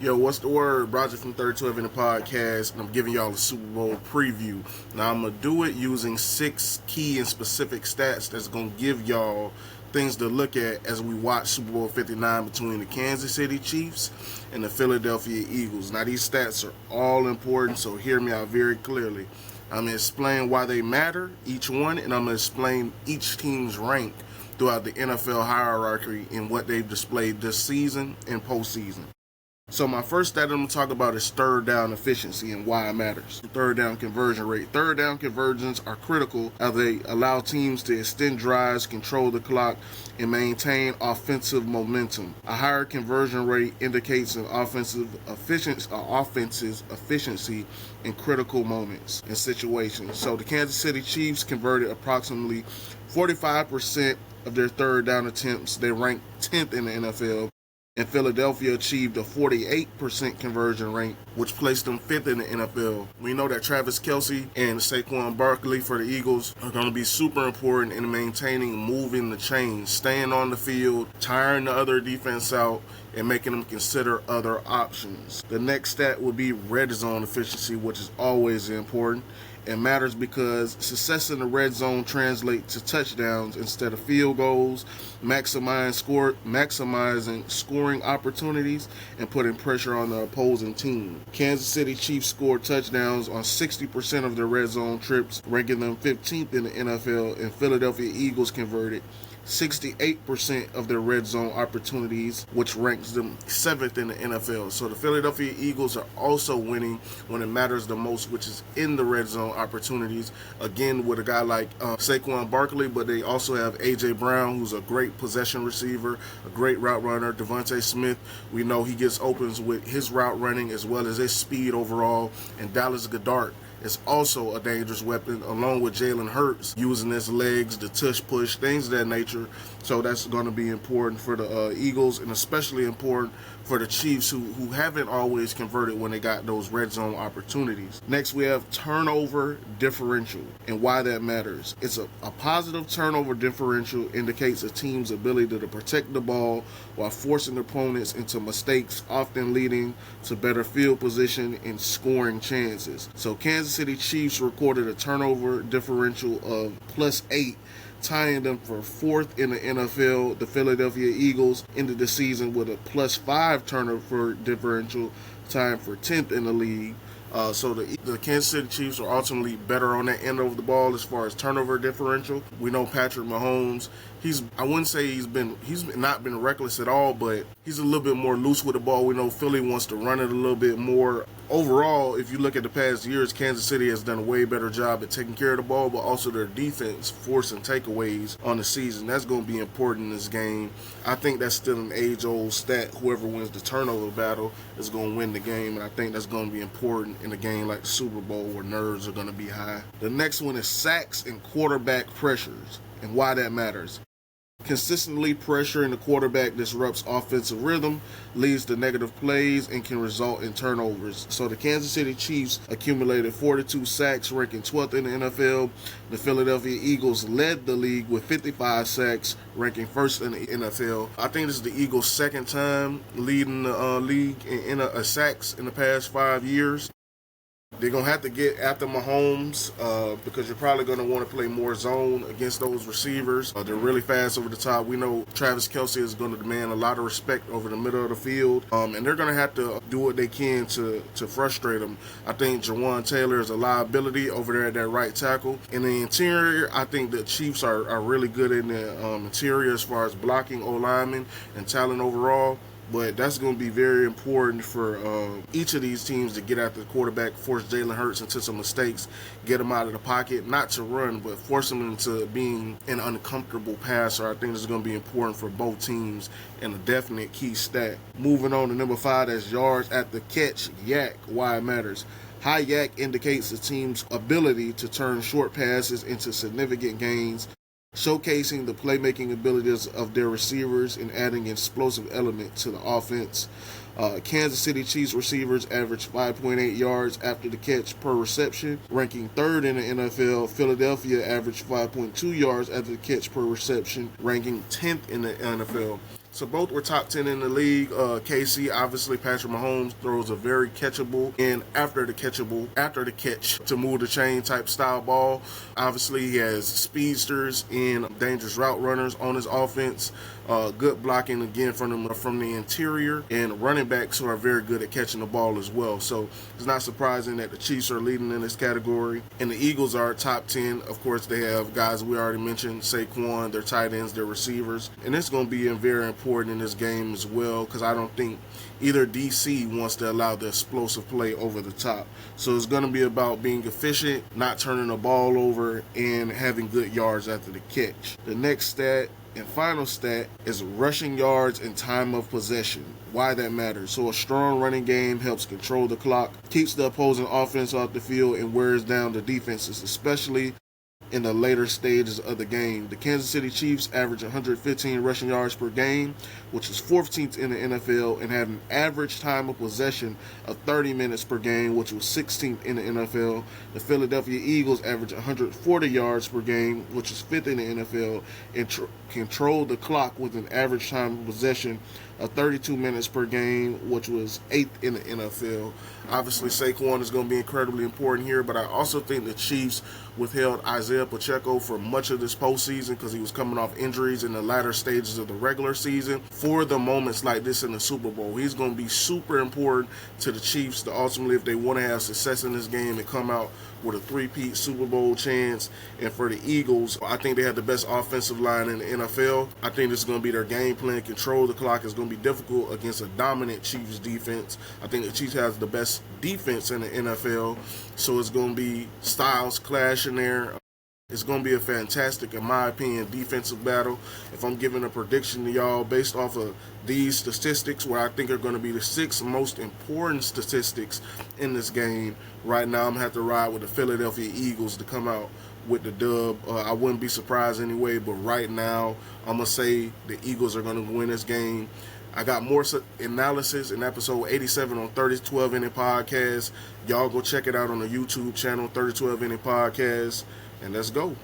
Yo, what's the word? Brodrick from 32 in the podcast, and I'm giving y'all a Super Bowl preview. Now, I'm going to do it using 6 key and specific stats that's going to give y'all things to look at as we watch Super Bowl 59 between the Kansas City Chiefs and the Philadelphia Eagles. Now, these stats are all important, so hear me out very clearly. I'm going to explain why they matter, each one, and I'm going to explain each team's rank throughout the NFL hierarchy and what they've displayed this season and postseason. So my first stat I'm going to talk about is third down efficiency and why it matters. Third down conversion rate. Third down conversions are critical as they allow teams to extend drives, control the clock, and maintain offensive momentum. A higher conversion rate indicates an offense's efficiency in critical moments and situations. So the Kansas City Chiefs converted approximately 45% of their third down attempts. They ranked 10th in the NFL. And Philadelphia achieved a 48% conversion rate, which placed them 5th in the NFL. We know that Travis Kelce and Saquon Barkley for the Eagles are going to be super important in maintaining, moving the chains, staying on the field, tiring the other defense out, and making them consider other options. The next stat would be red zone efficiency, which is always important. It matters because success in the red zone translates to touchdowns instead of field goals, maximizing scoring opportunities, and putting pressure on the opposing team. Kansas City Chiefs scored touchdowns on 60% of their red zone trips, ranking them 15th in the NFL, and Philadelphia Eagles converted 68% of their red zone opportunities, which ranks them 7th in the NFL. So the Philadelphia Eagles are also winning when it matters the most, which is in the red zone opportunities. Again, with a guy like Saquon Barkley, but they also have A.J. Brown, who's a great possession receiver, a great route runner. Devontae Smith, we know he gets opens with his route running as well as his speed overall. And Dallas Goedert is also a dangerous weapon, along with Jalen Hurts, using his legs, the tush push, things of that nature. So that's going to be important for the Eagles, and especially important for the Chiefs, who haven't always converted when they got those red zone opportunities. Next, we have turnover differential and why that matters. It's a positive turnover differential indicates a team's ability to protect the ball while forcing opponents into mistakes, often leading to better field position and scoring chances. So Kansas City Chiefs recorded a turnover differential of +8, tying them for 4th in the NFL. The Philadelphia Eagles ended the season with a +5 turnover differential, tying for 10th in the league. So the Kansas City Chiefs are ultimately better on that end of the ball as far as turnover differential. We know Patrick Mahomes, I wouldn't say he's not been reckless at all, but he's a little bit more loose with the ball. We know Philly wants to run it a little bit more. Overall, if you look at the past years, Kansas City has done a way better job at taking care of the ball, but also their defense forcing takeaways on the season. That's going to be important in this game. I think that's still an age-old stat. Whoever wins the turnover battle is going to win the game, and I think that's going to be important in a game like the Super Bowl where nerves are going to be high. The next one is sacks and quarterback pressures and why that matters. Consistently pressuring the quarterback disrupts offensive rhythm, leads to negative plays, and can result in turnovers. So the Kansas City Chiefs accumulated 42 sacks, ranking 12th in the NFL. The Philadelphia Eagles led the league with 55 sacks, ranking 1st in the NFL. I think this is the Eagles' second time leading the league in sacks in the past 5 years. They're going to have to get after Mahomes because you're probably going to want to play more zone against those receivers. They're really fast over the top. We know Travis Kelce is going to demand a lot of respect over the middle of the field, and they're going to have to do what they can to frustrate him. I think Jawan Taylor is a liability over there at that right tackle. In the interior, I think the Chiefs are really good in the interior as far as blocking O-linemen and talent overall. But that's going to be very important for each of these teams to get after the quarterback, force Jalen Hurts into some mistakes, get him out of the pocket, not to run, but force him into being an uncomfortable passer. I think this is going to be important for both teams and a definite key stat. Moving on to number 5, that's yards at the catch, YAC, why it matters. High YAC indicates the team's ability to turn short passes into significant gains, showcasing the playmaking abilities of their receivers and adding an explosive element to the offense. Kansas City Chiefs receivers averaged 5.8 yards after the catch per reception, ranking 3rd in the NFL. Philadelphia averaged 5.2 yards after the catch per reception, ranking 10th in the NFL. So both were top 10 in the league. KC, obviously, Patrick Mahomes throws a very catchable and after the catch to move the chain type style ball. Obviously, he has speedsters and dangerous route runners on his offense. Good blocking again from the interior, and running backs who are very good at catching the ball as well. So it's not surprising that the Chiefs are leading in this category. And the Eagles are top 10. Of course, they have guys we already mentioned, Saquon, their tight ends, their receivers. And it's going to be very important in this game as well, because I don't think either DC wants to allow the explosive play over the top. So it's going to be about being efficient, not turning the ball over, and having good yards after the catch. The next stat and final stat is rushing yards and time of possession. Why that matters. So a strong running game helps control the clock, keeps the opposing offense off the field, and wears down the defenses, especially in the later stages of the game. The Kansas City Chiefs average 115 rushing yards per game, which is 14th in the NFL, and had an average time of possession of 30 minutes per game, which was 16th in the NFL. The Philadelphia Eagles average 140 yards per game, which is 5th in the NFL, and controlled the clock with an average time of possession of 32 minutes per game, which was 8th in the NFL. Obviously, Saquon is going to be incredibly important here, but I also think the Chiefs withheld Isaiah Pacheco for much of this postseason because he was coming off injuries in the latter stages of the regular season. For the moments like this in the Super Bowl, he's going to be super important to the Chiefs to ultimately, if they want to have success in this game and come out with a three-peat Super Bowl chance. And for the Eagles, I think they have the best offensive line in the NFL. I think this is going to be their game plan. Control the clock is going to be difficult against a dominant Chiefs defense. I think the Chiefs has the best defense in the NFL, so it's going to be styles clashing there. It's going to be a fantastic, in my opinion, defensive battle. If I'm giving a prediction to y'all based off of these statistics, where I think are going to be the 6 most important statistics in this game, right now I'm going to have to ride with the Philadelphia Eagles to come out with the dub. I wouldn't be surprised anyway, but right now I'm going to say the Eagles are going to win this game. I got more analysis in episode 87 on 3012 Inning Podcast. Y'all go check it out on the YouTube channel, 3012 Inning Podcast, and let's go.